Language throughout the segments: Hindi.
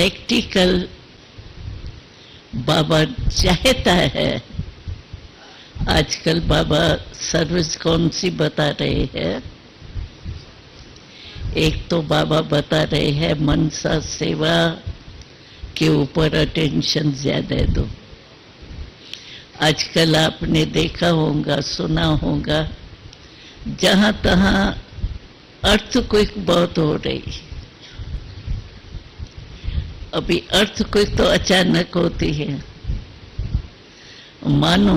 प्रैक्टिकल बाबा चाहता है। आजकल बाबा सर्विस कौन सी बता रहे हैं? एक तो बाबा बता रहे हैं मनसा सेवा के ऊपर अटेंशन ज्यादा दो। आजकल आपने देखा होगा, सुना होगा, जहां तहां अर्थक्वेक बहुत हो रही। अभी अर्थक्वेक तो अचानक होती है, मानो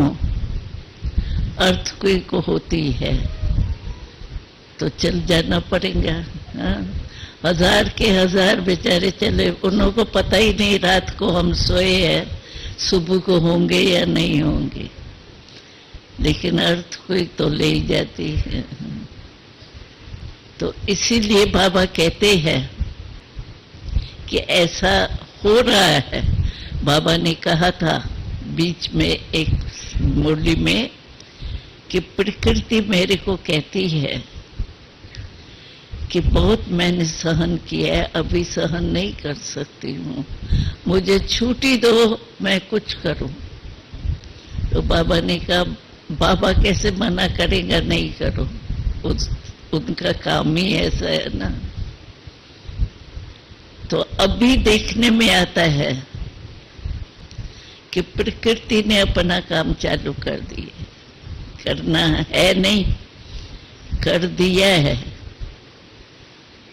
अर्थक्वेक होती है तो चल जाना पड़ेगा। हाँ? हजार के हजार बेचारे चले, उन्हों को पता ही नहीं रात को हम सोए हैं सुबह को होंगे या नहीं होंगे, लेकिन अर्थक्वेक तो ले ही जाती है। तो इसीलिए बाबा कहते हैं कि ऐसा हो रहा है। बाबा ने कहा था बीच में एक मुरली में कि प्रकृति मेरे को कहती है कि बहुत मैंने सहन किया है, अभी सहन नहीं कर सकती हूँ, मुझे छुट्टी दो, मैं कुछ करूं। तो बाबा ने कहा बाबा कैसे मना करेगा, नहीं करो, उनका काम ही ऐसा है ना। तो अभी देखने में आता है कि प्रकृति ने अपना काम चालू कर दिया, करना है नहीं, कर दिया है।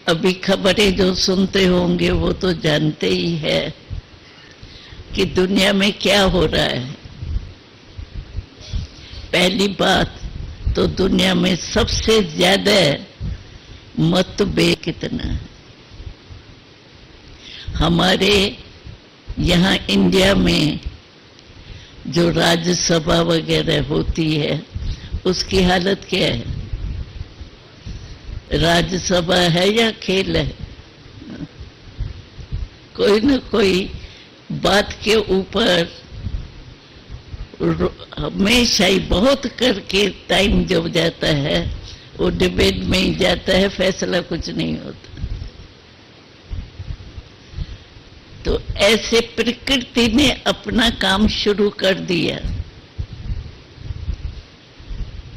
अभी खबरें जो सुनते होंगे वो तो जानते ही है कि दुनिया में क्या हो रहा है। पहली बात तो दुनिया में सबसे ज्यादा मतभेद कितना है। हमारे यहाँ इंडिया में जो राज्यसभा वगैरह होती है उसकी हालत क्या है? राज्यसभा है या खेल है? कोई न कोई बात के ऊपर हमेशा ही बहुत करके टाइम जब जाता है वो डिबेट में ही जाता है, फैसला कुछ नहीं होता। तो ऐसे प्रकृति ने अपना काम शुरू कर दिया।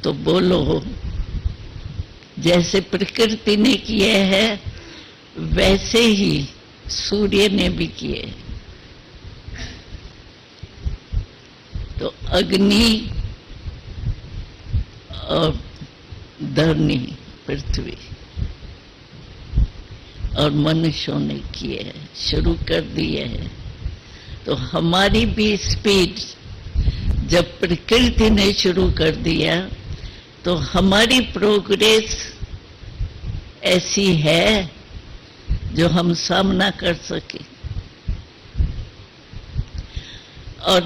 तो बोलो, जैसे प्रकृति ने किया है वैसे ही सूर्य ने भी किए। तो अग्नि और धरनी पृथ्वी और मनुष्यों ने किए हैं, शुरू कर दिए हैं। तो हमारी भी स्पीड जब प्रकृति ने शुरू कर दिया तो हमारी प्रोग्रेस ऐसी है जो हम सामना कर सके। और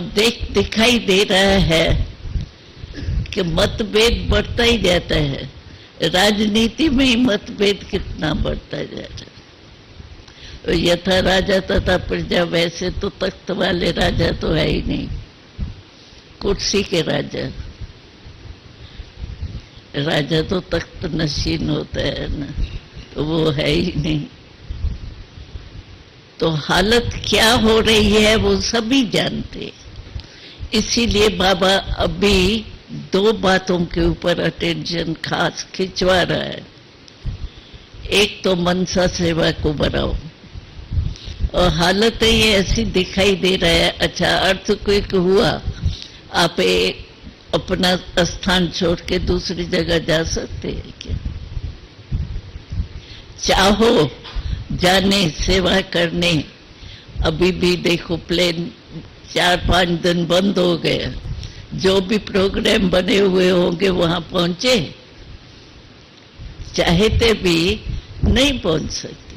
दिखाई दे रहा है कि मतभेद बढ़ता ही जाता है। राजनीति में ही मतभेद कितना बढ़ता जा रहा है। यथा राजा तथा प्रजा, वैसे तो तख्त वाले राजा तो है ही नहीं, कुर्सी के राजा। राजा तो तख्त नशीन होता है ना, तो वो है ही नहीं। तो हालत क्या हो रही है वो सभी जानते। इसीलिए बाबा अभी दो बातों के ऊपर अटेंशन खास खिंचवा रहा है। एक तो मनसा सेवा को बढ़ाओ, और हालत ये ऐसी दिखाई दे रहा है। अच्छा, अर्थक्वेक हुआ, आप अपना स्थान छोड़ के दूसरी जगह जा सकते हैं क्या? चाहो जाने सेवा करने, अभी भी देखो प्लेन 4-5 दिन बंद हो गए, जो भी प्रोग्राम बने हुए होंगे वहां पहुंचे, चाहते भी नहीं पहुंच सकते।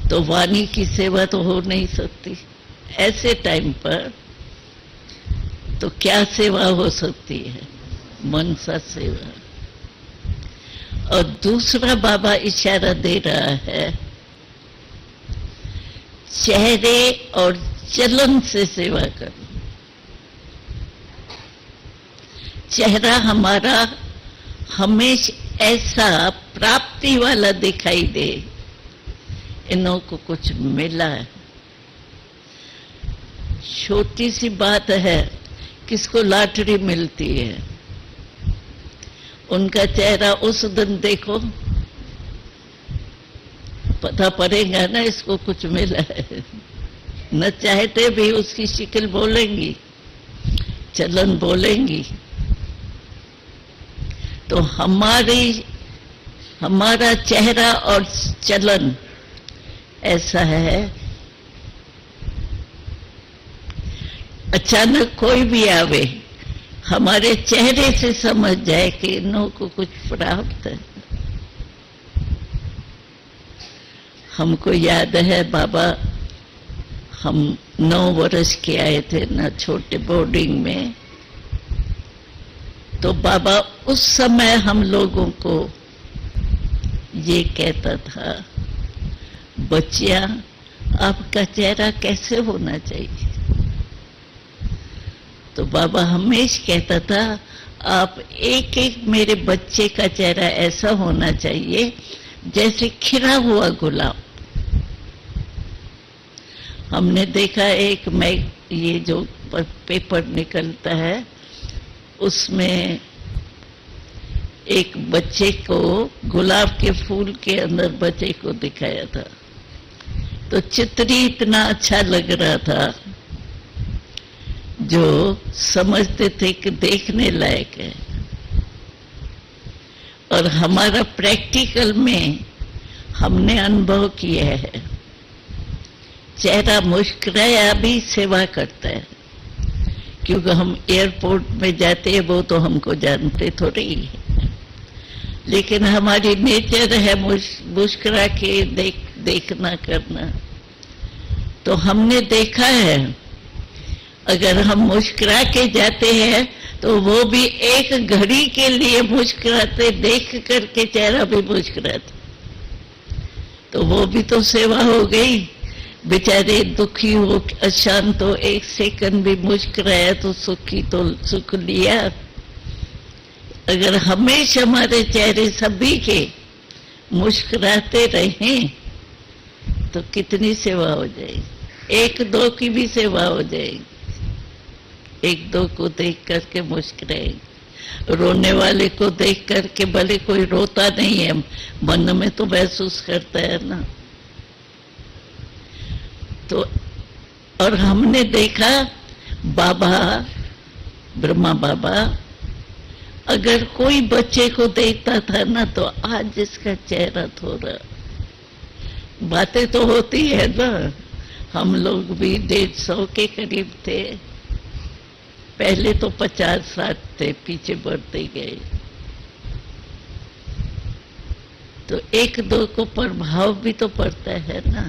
तो वाणी की सेवा तो हो नहीं सकती। ऐसे टाइम पर तो क्या सेवा हो सकती है? मनसा सेवा। और दूसरा बाबा इशारा दे रहा है, चेहरे और चलन से सेवा करो। चेहरा हमारा हमेशा ऐसा प्राप्ति वाला दिखाई दे इन्हों को कुछ मिला है। छोटी सी बात है, किसको लॉटरी मिलती है, उनका चेहरा उस दिन देखो, पता पड़ेगा ना इसको कुछ मिला है। न चाहते भी उसकी शक्ल बोलेंगी, चलन बोलेंगी। तो हमारा चेहरा और चलन ऐसा है, अचानक कोई भी आवे, हमारे चेहरे से समझ जाए कि इन्हों को कुछ प्राप्त है। हमको याद है बाबा, हम 9 वर्ष के आए थे ना छोटे बोर्डिंग में, तो बाबा उस समय हम लोगों को ये कहता था, बच्चियां आपका चेहरा कैसे होना चाहिए। तो बाबा हमेशा कहता था, आप एक एक मेरे बच्चे का चेहरा ऐसा होना चाहिए जैसे खिला हुआ गुलाब। हमने देखा एक ये जो पेपर निकलता है उसमें एक बच्चे को गुलाब के फूल के अंदर बच्चे को दिखाया था, तो चित्र इतना अच्छा लग रहा था जो समझते थे कि देखने लायक है। और हमारा प्रैक्टिकल में हमने अनुभव किया है, चेहरा मुस्कुराया भी सेवा करता है। क्योंकि हम एयरपोर्ट में जाते हैं वो तो हमको जानते थोड़ी है, लेकिन हमारी नेचर है मुस्कुरा के देखना करना। तो हमने देखा है, अगर हम मुस्कुरा के जाते हैं तो वो भी एक घड़ी के लिए मुस्कुराते, देख करके चेहरा भी मुस्कुराते, तो वो भी तो सेवा हो गई। बेचारे दुखी हो, अशांत हो, एक सेकंड भी मुस्कुराया तो सुखी तो सुख लिया। अगर हमेशा हमारे चेहरे सभी के मुस्कुराते रहें तो कितनी सेवा हो जाएगी, एक दो की भी सेवा हो जाएगी। एक दो को देख करके मुस्कुराएगी, रोने वाले को देख करके, भले कोई रोता नहीं है, मन में तो महसूस करता है ना। तो और हमने देखा बाबा, ब्रह्मा बाबा अगर कोई बच्चे को देखता था ना, तो आज जिसका चेहरा थोड़ा, बातें तो होती है ना, हम लोग भी 150 के करीब थे, पहले तो 50-60 थे, पीछे बढ़ते गए। तो एक दो को प्रभाव भी तो पड़ता है ना।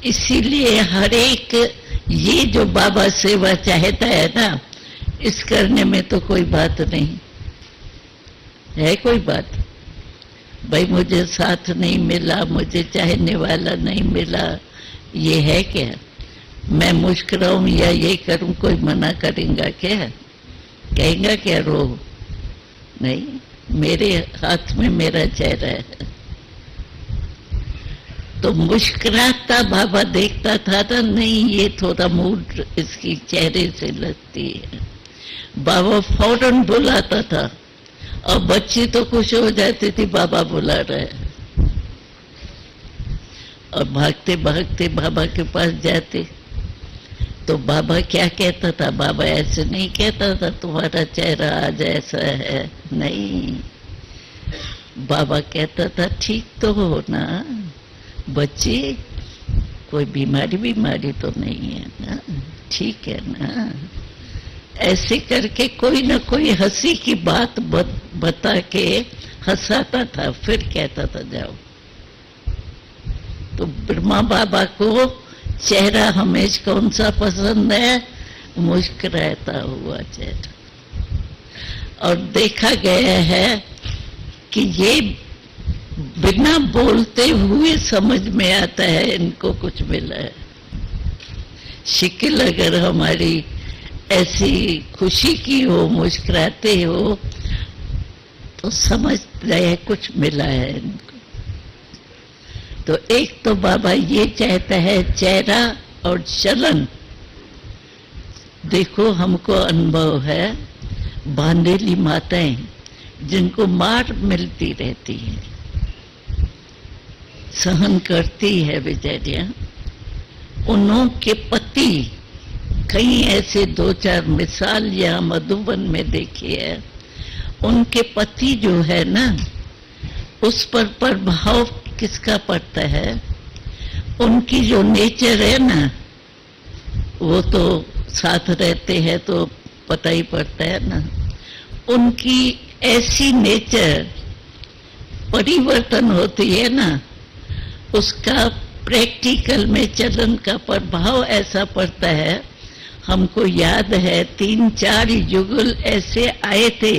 इसीलिए हर एक ये जो बाबा सेवा चाहता है ना, इस करने में तो कोई बात नहीं है। कोई बात भाई मुझे साथ नहीं मिला, मुझे चाहने वाला नहीं मिला, ये है क्या? मैं मुस्कुराऊं या ये करूं, कोई मना करेगा क्या? कहेगा क्या रो? नहीं, मेरे हाथ में मेरा चेहरा है। तो मुस्कुराता बाबा देखता था ना, नहीं ये थोड़ा मूड इसकी चेहरे से लगती है, बाबा फौरन बुलाता था। और बच्ची तो खुश हो जाती थी, बाबा बुला रहे, और भागते भागते बाबा के पास जाते। तो बाबा क्या कहता था? बाबा ऐसे नहीं कहता था तुम्हारा चेहरा आज ऐसा है, नहीं, बाबा कहता था ठीक तो हो ना बच्ची, कोई बीमारी तो नहीं है ना, ठीक है ना। ऐसे करके कोई ना कोई हंसी की बात बता के हंसाता था, फिर कहता था जाओ। तो ब्रह्मा बाबा को चेहरा हमेशा कौन सा पसंद है? मुस्कुराता हुआ चेहरा। और देखा गया है कि ये बिना बोलते हुए समझ में आता है इनको कुछ मिला है। शक्ल अगर हमारी ऐसी खुशी की हो, मुस्कुराते हो, तो समझ रहे कुछ मिला है इनको। तो एक तो बाबा ये चाहता है चेहरा और चलन। देखो हमको अनुभव है, बांधेली माताएं जिनको मार मिलती रहती है, सहन करती है बेचारियां, उन्हों के पति, कई ऐसे 2-4 मिसाल यहाँ मधुबन में देखी है, उनके पति जो है ना, उस पर प्रभाव किसका पड़ता है? उनकी जो नेचर है ना, वो तो साथ रहते हैं तो पता ही पड़ता है ना, उनकी ऐसी नेचर परिवर्तन होती है ना, उसका प्रैक्टिकल में चलन का प्रभाव ऐसा पड़ता है। हमको याद है 3-4 युगल ऐसे आए थे,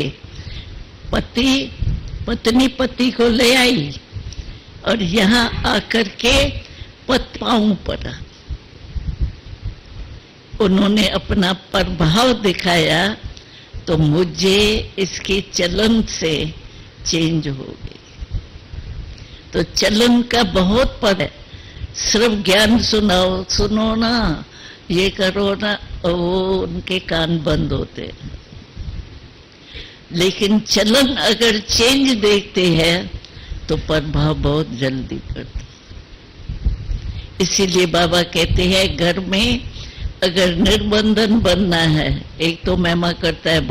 पत्नी पति को ले आई और यहाँ आकर के पांव पड़ा, उन्होंने अपना प्रभाव दिखाया, तो मुझे इसके चलन से चेंज हो गई। तो चलन का बहुत पर है, सिर्फ ज्ञान सुनाओ, सुनो ना, ये करो ना, वो उनके कान बंद होते हैं। लेकिन चलन अगर चेंज देखते हैं तो प्रभाव बहुत जल्दी पड़ता। इसीलिए बाबा कहते हैं घर में अगर निर्बंधन बनना है, एक तो महिमा करता है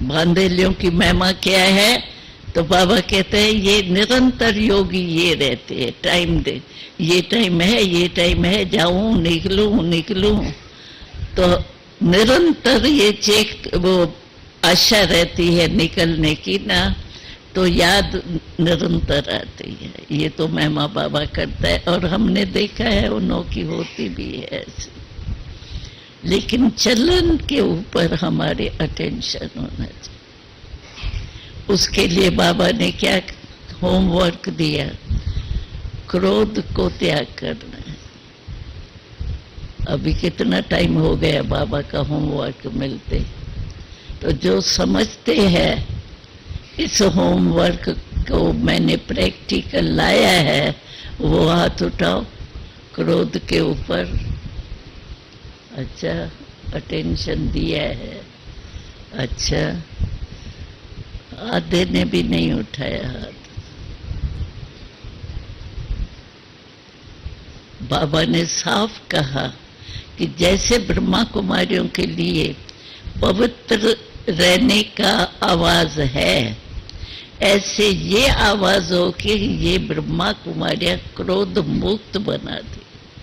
बांधेलियों की महिमा क्या है? तो बाबा कहते हैं ये निरंतर योगी ये रहते हैं, टाइम दे, ये टाइम है, जाऊं निकलूं, तो निरंतर ये चेक वो आशा रहती है निकलने की ना, तो याद निरंतर आती है। ये तो महिमा बाबा करता है और हमने देखा है उन्हों की होती भी है ऐसे। लेकिन चलन के ऊपर हमारे अटेंशन होना चाहिए। उसके लिए बाबा ने क्या होमवर्क दिया? क्रोध को त्याग करना है। अभी कितना टाइम हो गया बाबा का होमवर्क मिलते, तो जो समझते हैं इस होमवर्क को मैंने प्रैक्टिकल लाया है, वो हाथ उठाओ क्रोध के ऊपर। अच्छा, अटेंशन दिया है। अच्छा, आधे ने भी नहीं उठाया हाथ। बाबा ने साफ कहा कि जैसे ब्रह्मा कुमारियों के लिए पवित्र रहने का आवाज है, ऐसे ये आवाज हो कि ये ब्रह्मा कुमारियां क्रोध मुक्त बना दी।